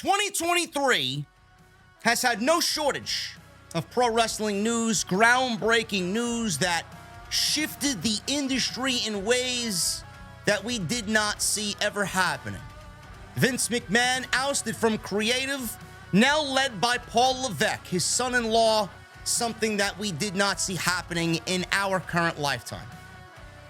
2023 has had no shortage of pro wrestling news, groundbreaking news that shifted the industry in ways that we did not see ever happening. Vince McMahon ousted from creative, now led by Paul Levesque, his son-in-law, something that we did not see happening in our current lifetime.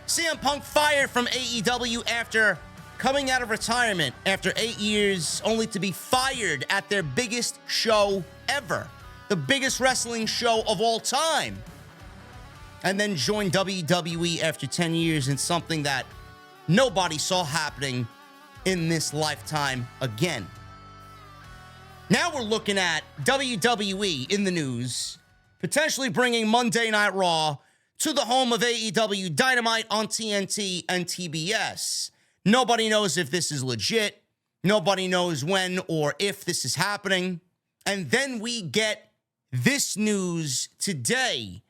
CM Punk fired from AEW after coming out of retirement after 8 years, only to be fired at their biggest show ever, the biggest wrestling show of all time, and then joined WWE after 10 years in something that nobody saw happening in this lifetime again. Now we're looking at WWE in the news, potentially bringing Monday Night Raw to the home of AEW Dynamite on TNT and TBS. Nobody knows if this is legit. Nobody knows when or if this is happening. And then we get this news today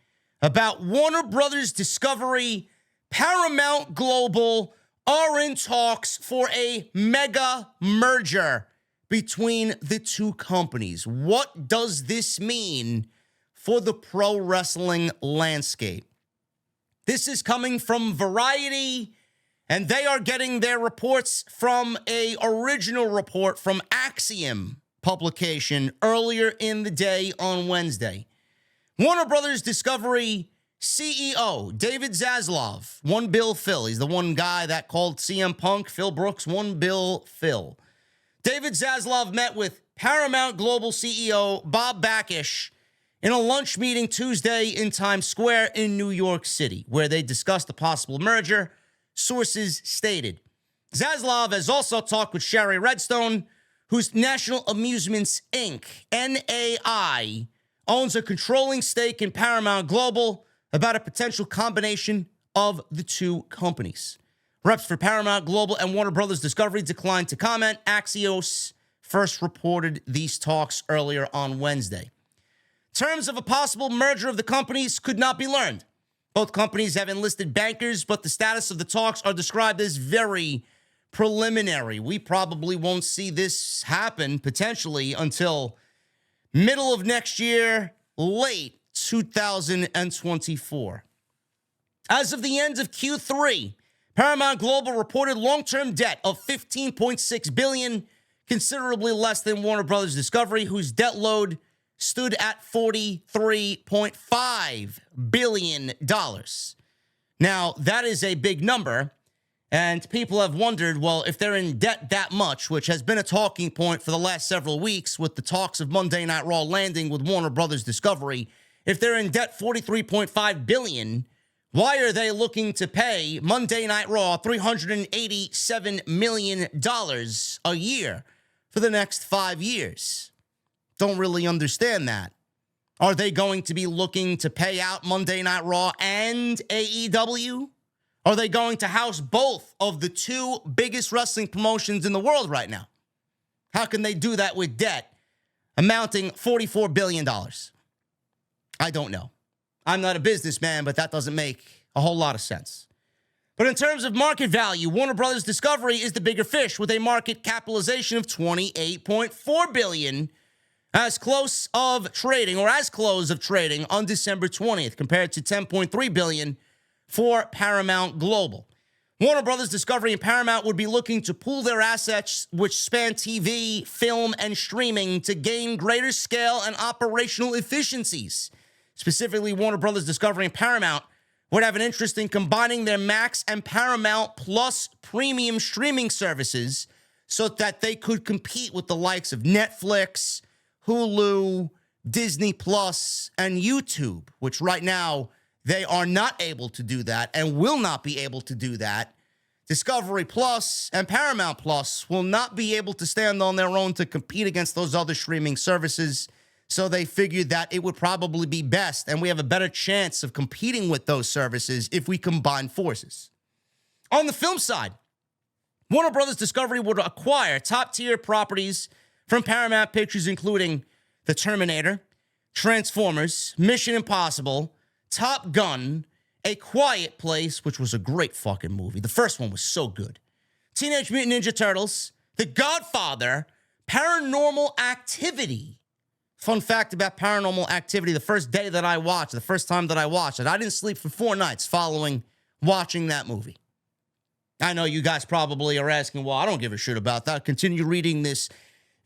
about Warner Brothers Discovery, Paramount Global are in talks for a mega merger between the two companies. What does this mean for the pro wrestling landscape? This is coming from Variety, and they are getting their reports from an original report from Axiom publication earlier in the day on Wednesday. Warner Brothers Discovery CEO David Zaslav, One Bill Phil, he's the one guy that called CM Punk Phil Brooks One Bill Phil. David Zaslav met with Paramount Global CEO Bob Bakish in a lunch meeting Tuesday in Times Square in New York City, where they discussed a possible merger, sources stated. Zaslav has also talked with Sherry Redstone, whose National Amusements Inc., NAI, owns a controlling stake in Paramount Global, about a potential combination of the two companies. Reps for Paramount Global and Warner Brothers Discovery declined to comment. Axios first reported these talks earlier on Wednesday. Terms of a possible merger of the companies could not be learned. Both companies have enlisted bankers, but the status of the talks are described as very preliminary. We probably won't see this happen potentially until middle of next year, late 2024. As of the end of Q3, Paramount Global reported long-term debt of $15.6 billion, considerably less than Warner Brothers Discovery, whose debt load stood at $43.5 billion. Now, that is a big number, and people have wondered, well, if they're in debt that much, which has been a talking point for the last several weeks with the talks of Monday Night Raw landing with Warner Brothers Discovery, if they're in debt $43.5 billion, why are they looking to pay Monday Night Raw $387 million a year for the next 5 years? Don't really understand that. Are they going to be looking to pay out Monday Night Raw and AEW? Are they going to house both of the two biggest wrestling promotions in the world right now? How can they do that with debt amounting $44 billion? I don't know. I'm not a businessman, but that doesn't make a whole lot of sense. But in terms of market value, Warner Brothers Discovery is the bigger fish with a market capitalization of $28.4 billion as close of trading on December 20th compared to $10.3 billion for Paramount Global. Warner Brothers Discovery and Paramount would be looking to pool their assets, which span TV, film, and streaming, to gain greater scale and operational efficiencies. Specifically, Warner Brothers Discovery and Paramount would have an interest in combining their Max and Paramount Plus premium streaming services so that they could compete with the likes of Netflix, Hulu, Disney Plus, and YouTube, which right now they are not able to do that and will not be able to do that. Discovery Plus and Paramount Plus will not be able to stand on their own to compete against those other streaming services. So they figured that it would probably be best, and we have a better chance of competing with those services if we combine forces. On the film side, Warner Brothers Discovery would acquire top-tier properties from Paramount Pictures, including The Terminator, Transformers, Mission Impossible, Top Gun, A Quiet Place, which was a great fucking movie. The first one was so good. Teenage Mutant Ninja Turtles, The Godfather, Paranormal Activity. Fun fact about Paranormal Activity, the first time that I watched it, I didn't sleep for 4 nights following watching that movie. I know you guys probably are asking, well, I don't give a shit about that. Continue reading this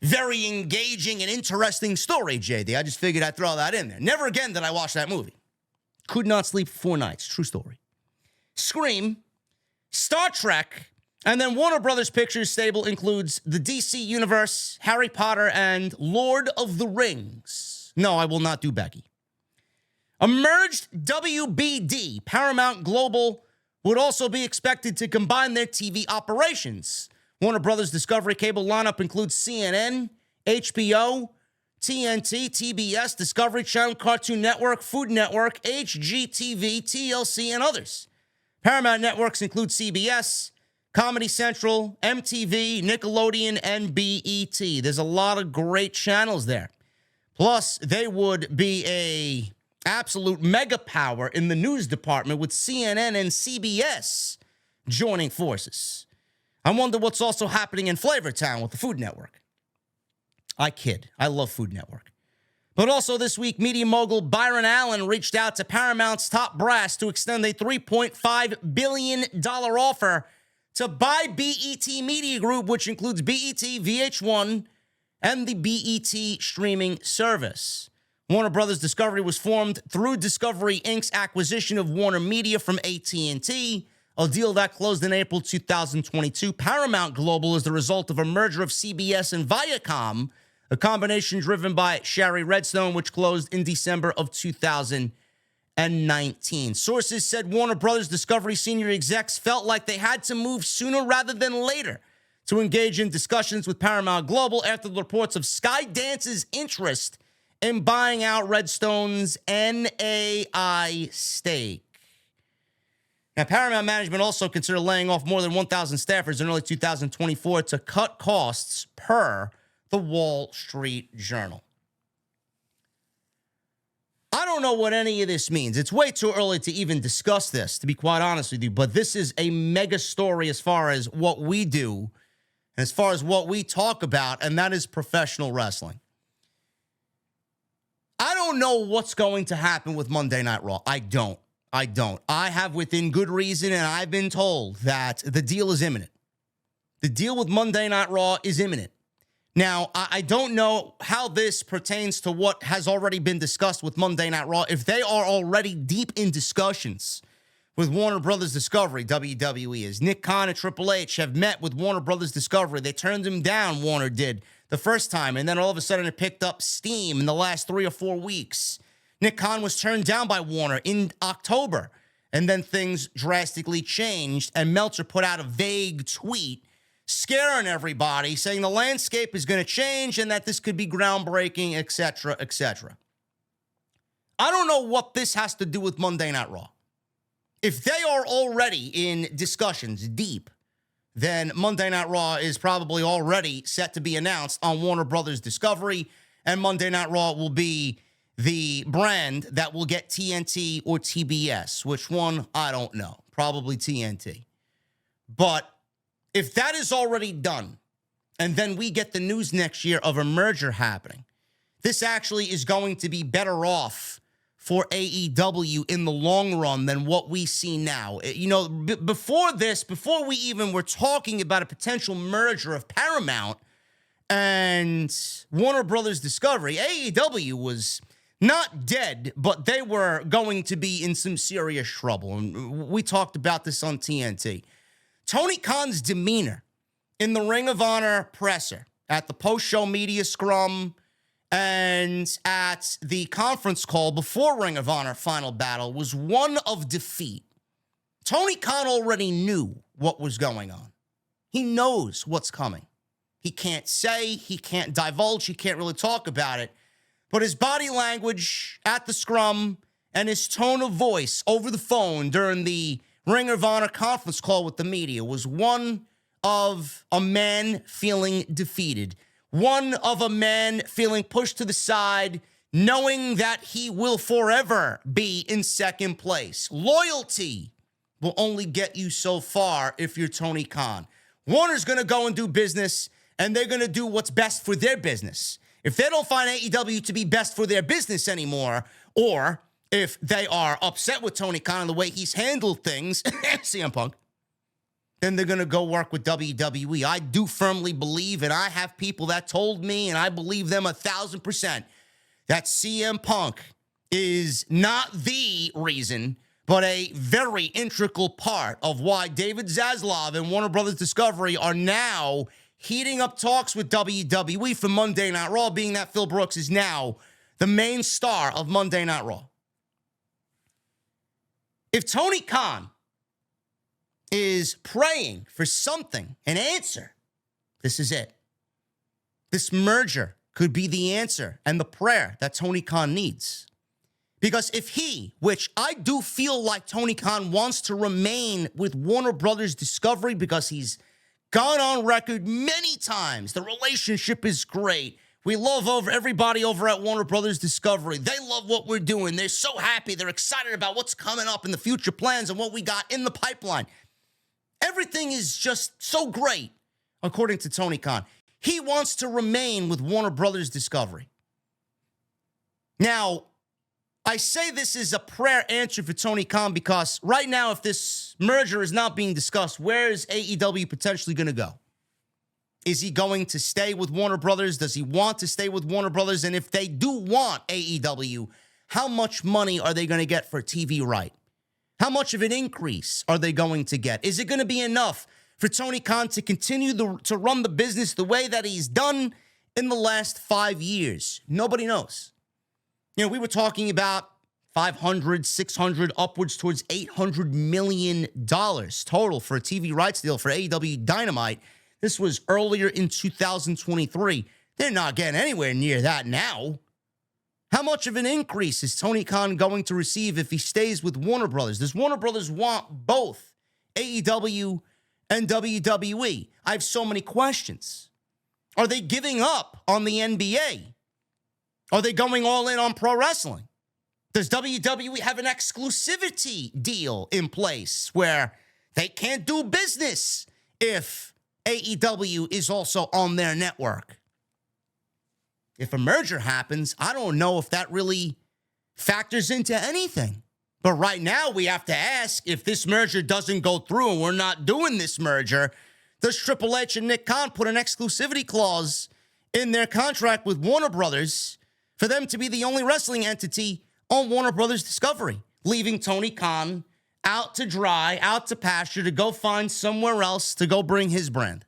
very engaging and interesting story, JD. I just figured I'd throw that in there. Never again did I watch that movie. Could not sleep for 4 nights. True story. Scream, Star Trek, and then Warner Brothers Pictures stable includes the DC Universe, Harry Potter, and Lord of the Rings. No, I will not do Becky. A merged WBD, Paramount Global, would also be expected to combine their TV operations. Warner Brothers Discovery Cable lineup includes CNN, HBO, TNT, TBS, Discovery Channel, Cartoon Network, Food Network, HGTV, TLC, and others. Paramount networks include CBS, Comedy Central, MTV, Nickelodeon, and BET. There's a lot of great channels there. Plus, they would be a absolute mega power in the news department with CNN and CBS joining forces. I wonder what's also happening in Flavortown with the Food Network. I kid. I love Food Network. But also this week, media mogul Byron Allen reached out to Paramount's top brass to extend a $3.5 billion offer to buy BET Media Group, which includes BET, VH1, and the BET streaming service. Warner Brothers Discovery was formed through Discovery Inc.'s acquisition of Warner Media from AT&T, a deal that closed in April 2022. Paramount Global is the result of a merger of CBS and Viacom, a combination driven by Shari Redstone, which closed in December of 2019. Sources said Warner Brothers Discovery senior execs felt like they had to move sooner rather than later to engage in discussions with Paramount Global after the reports of Skydance's interest in buying out Redstone's NAI stake. Now, Paramount management also considered laying off more than 1,000 staffers in early 2024 to cut costs per the Wall Street Journal. I don't know what any of this means. It's way too early to even discuss this, to be quite honest with you, but this is a mega story as far as what we do, as far as what we talk about, and that is professional wrestling. I don't know what's going to happen with Monday Night Raw. I don't. I have within good reason, and I've been told that the deal is imminent. The deal with Monday Night Raw is imminent. Now, I don't know how this pertains to what has already been discussed with Monday Night Raw. If they are already deep in discussions with Warner Brothers Discovery, WWE is. Nick Khan and Triple H have met with Warner Brothers Discovery. They turned him down, Warner did, the first time, and then all of a sudden it picked up steam in the last 3 or 4 weeks. Nick Khan was turned down by Warner in October, and then things drastically changed, and Meltzer put out a vague tweet scaring everybody, saying the landscape is going to change and that this could be groundbreaking, etc., etc. I don't know what this has to do with Monday Night Raw. If they are already in discussions deep, then Monday Night Raw is probably already set to be announced on Warner Brothers Discovery, and Monday Night Raw will be the brand that will get TNT or TBS. Which one? I don't know. Probably TNT. But if that is already done, and then we get the news next year of a merger happening, this actually is going to be better off for AEW in the long run than what we see now. You know, before we even were talking about a potential merger of Paramount and Warner Brothers Discovery, AEW was not dead, but they were going to be in some serious trouble. And we talked about this on TNT. Tony Khan's demeanor in the Ring of Honor presser, at the post-show media scrum, and at the conference call before Ring of Honor Final Battle was one of defeat. Tony Khan already knew what was going on. He knows what's coming. He can't say, he can't divulge, he can't really talk about it. But his body language at the scrum and his tone of voice over the phone during the Ring of Honor conference call with the media was one of a man feeling defeated, one of a man feeling pushed to the side, knowing that he will forever be in second place. Loyalty will only get you so far if you're Tony Khan. Warner's going to go and do business, and they're going to do what's best for their business. If they don't find AEW to be best for their business anymore, or if they are upset with Tony Khan and the way he's handled things, CM Punk, then they're going to go work with WWE. I do firmly believe, and I have people that told me, and I believe them 1,000%, that CM Punk is not the reason, but a very integral part of why David Zaslav and Warner Brothers Discovery are now heating up talks with WWE for Monday Night Raw, being that Phil Brooks is now the main star of Monday Night Raw. If Tony Khan is praying for something, an answer, this is it. This merger could be the answer and the prayer that Tony Khan needs. Because if he, which I do feel like Tony Khan wants to remain with Warner Brothers Discovery because he's gone on record many times, the relationship is great. We love everybody over at Warner Brothers Discovery. They love what we're doing. They're so happy. They're excited about what's coming up in the future plans and what we got in the pipeline. Everything is just so great, according to Tony Khan. He wants to remain with Warner Brothers Discovery. Now, I say this is a prayer answer for Tony Khan because right now, if this merger is not being discussed, where is AEW potentially going to go? Is he going to stay with Warner Brothers? Does he want to stay with Warner Brothers? And if they do want AEW, how much money are they going to get for TV right? How much of an increase are they going to get? Is it going to be enough for Tony Khan to continue to run the business the way that he's done in the last 5 years? Nobody knows. You know, we were talking about 500, 600, upwards towards $800 million total for a TV rights deal for AEW Dynamite. This was earlier in 2023. They're not getting anywhere near that now. How much of an increase is Tony Khan going to receive if he stays with Warner Brothers? Does Warner Brothers want both AEW and WWE? I have so many questions. Are they giving up on the NBA? Are they going all in on pro wrestling? Does WWE have an exclusivity deal in place where they can't do business if AEW is also on their network? If a merger happens, I don't know if that really factors into anything. But right now, we have to ask, if this merger doesn't go through and we're not doing this merger, does Triple H and Nick Khan put an exclusivity clause in their contract with Warner Brothers for them to be the only wrestling entity on Warner Brothers Discovery, leaving Tony Khan out to dry, out to pasture, to go find somewhere else to go bring his brand?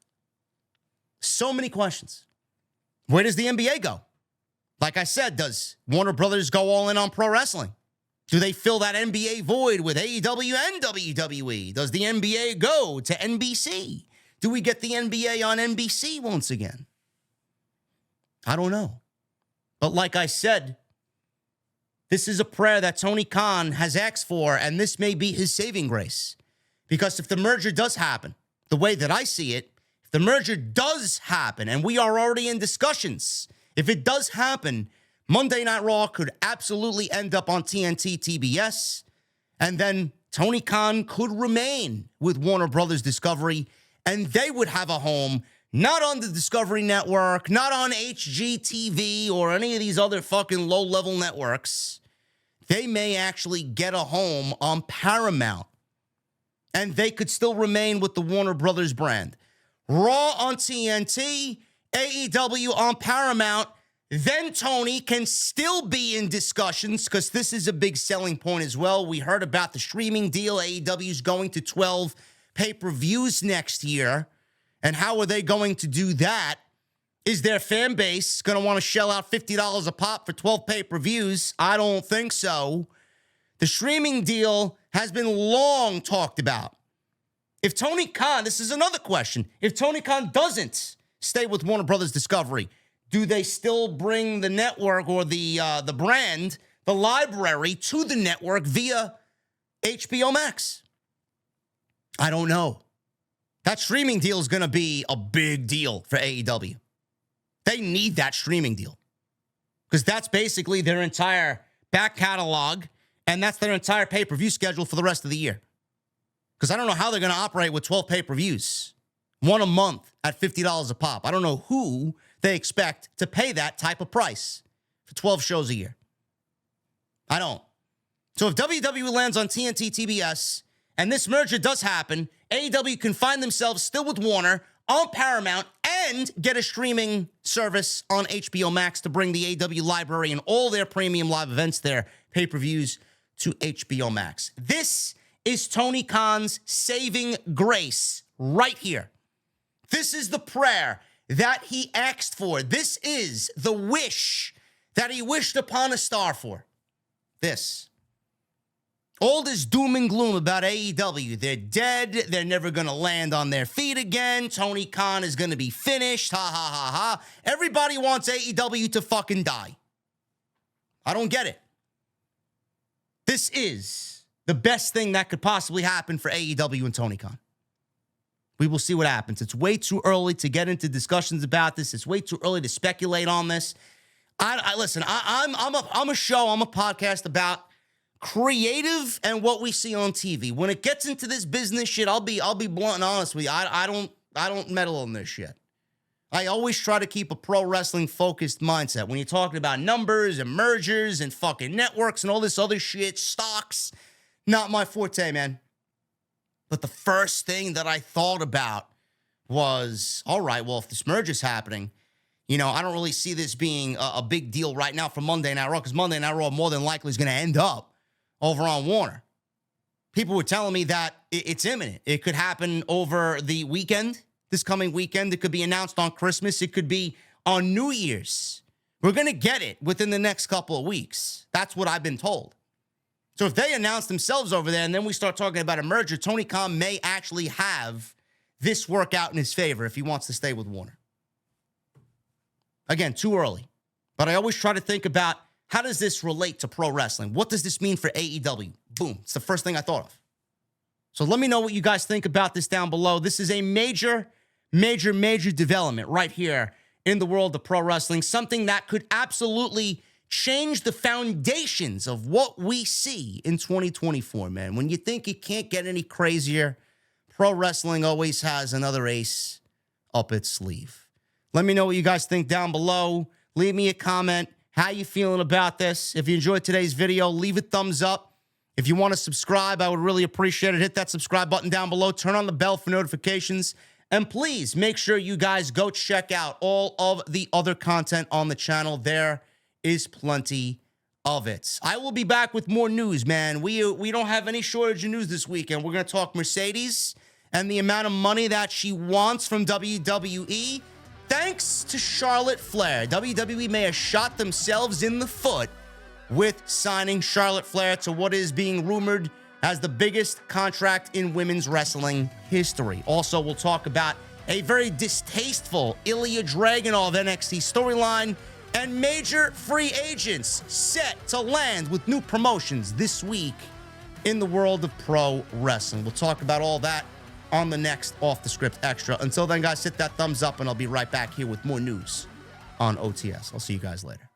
So many questions. Where does the NBA go? Like I said, does Warner Brothers go all in on pro wrestling? Do they fill that NBA void with AEW and WWE? Does the NBA go to NBC? Do we get the NBA on NBC once again? I don't know. But like I said, this is a prayer that Tony Khan has asked for, and this may be his saving grace. Because if the merger does happen, the way that I see it, if the merger does happen, and we are already in discussions, if it does happen, Monday Night Raw could absolutely end up on TNT TBS, and then Tony Khan could remain with Warner Brothers Discovery, and they would have a home not on the Discovery Network, not on HGTV or any of these other fucking low-level networks. They may actually get a home on Paramount, and they could still remain with the Warner Brothers brand. Raw on TNT, AEW on Paramount. Then Tony can still be in discussions, because this is a big selling point as well. We heard about the streaming deal. AEW is going to 12 pay-per-views next year. And how are they going to do that? Is their fan base going to want to shell out $50 a pop for 12 pay-per-views? I don't think so. The streaming deal has been long talked about. If Tony Khan, this is another question, if Tony Khan doesn't stay with Warner Brothers Discovery, do they still bring the network or the brand, the library, to the network via HBO Max? I don't know. That streaming deal is going to be a big deal for AEW. They need that streaming deal because that's basically their entire back catalog, and that's their entire pay-per-view schedule for the rest of the year. Because I don't know how they're going to operate with 12 pay-per-views. One a month at $50 a pop. I don't know who they expect to pay that type of price for 12 shows a year. I don't. So if WWE lands on TNT, TBS, and this merger does happen, AEW can find themselves still with Warner on Paramount and get a streaming service on HBO Max to bring the AEW library and all their premium live events, their pay-per-views, to HBO Max. This is Tony Khan's saving grace right here. This is the prayer that he asked for. This is the wish that he wished upon a star for. This. All this doom and gloom about AEW. They're dead. They're never going to land on their feet again. Tony Khan is going to be finished. Ha, ha, ha, ha. Everybody wants AEW to fucking die. I don't get it. This is the best thing that could possibly happen for AEW and Tony Khan. We will see what happens. It's way too early to get into discussions about this. It's way too early to speculate on this. Listen, I'm a show, I'm a podcast about creative and what we see on TV. When it gets into this business shit, I'll be blunt and honest with you. I don't meddle in this shit. I always try to keep a pro wrestling focused mindset. When you're talking about numbers and mergers and fucking networks and all this other shit, stocks, not my forte, man. But the first thing that I thought about was, all right, well, if this merger's happening, I don't really see this being a big deal right now for Monday Night Raw, because Monday Night Raw more than likely is going to end up over on Warner. People were telling me that it's imminent. It could happen over the weekend, this coming weekend. It could be announced on Christmas. It could be on New Year's. We're going to get it within the next couple of weeks. That's what I've been told. So if they announce themselves over there and then we start talking about a merger, Tony Khan may actually have this work out in his favor if he wants to stay with Warner. Again, too early. But I always try to think about, how does this relate to pro wrestling? What does this mean for AEW? Boom. It's the first thing I thought of. So let me know what you guys think about this down below. This is a major development right here in the world of pro wrestling. Something that could absolutely change the foundations of what we see in 2024, man. When you think it can't get any crazier, pro wrestling always has another ace up its sleeve. Let me know what you guys think down below. Leave me a comment. How you feeling about this? If you enjoyed today's video, leave a thumbs up. If you want to subscribe, I would really appreciate it. Hit that subscribe button down below. Turn on the bell for notifications. And please make sure you guys go check out all of the other content on the channel. There is plenty of it. I will be back with more news, man. We don't have any shortage of news this weekend. We're going to talk Mercedes and the amount of money that she wants from WWE. Thanks to Charlotte Flair, WWE may have shot themselves in the foot with signing Charlotte Flair to what is being rumored as the biggest contract in women's wrestling history. Also, we'll talk about a very distasteful Ilya Dragunov NXT storyline and major free agents set to land with new promotions this week in the world of pro wrestling. We'll talk about all that on the next Off the Script Extra. Until then, guys, hit that thumbs up, and I'll be right back here with more news on OTS. I'll see you guys later.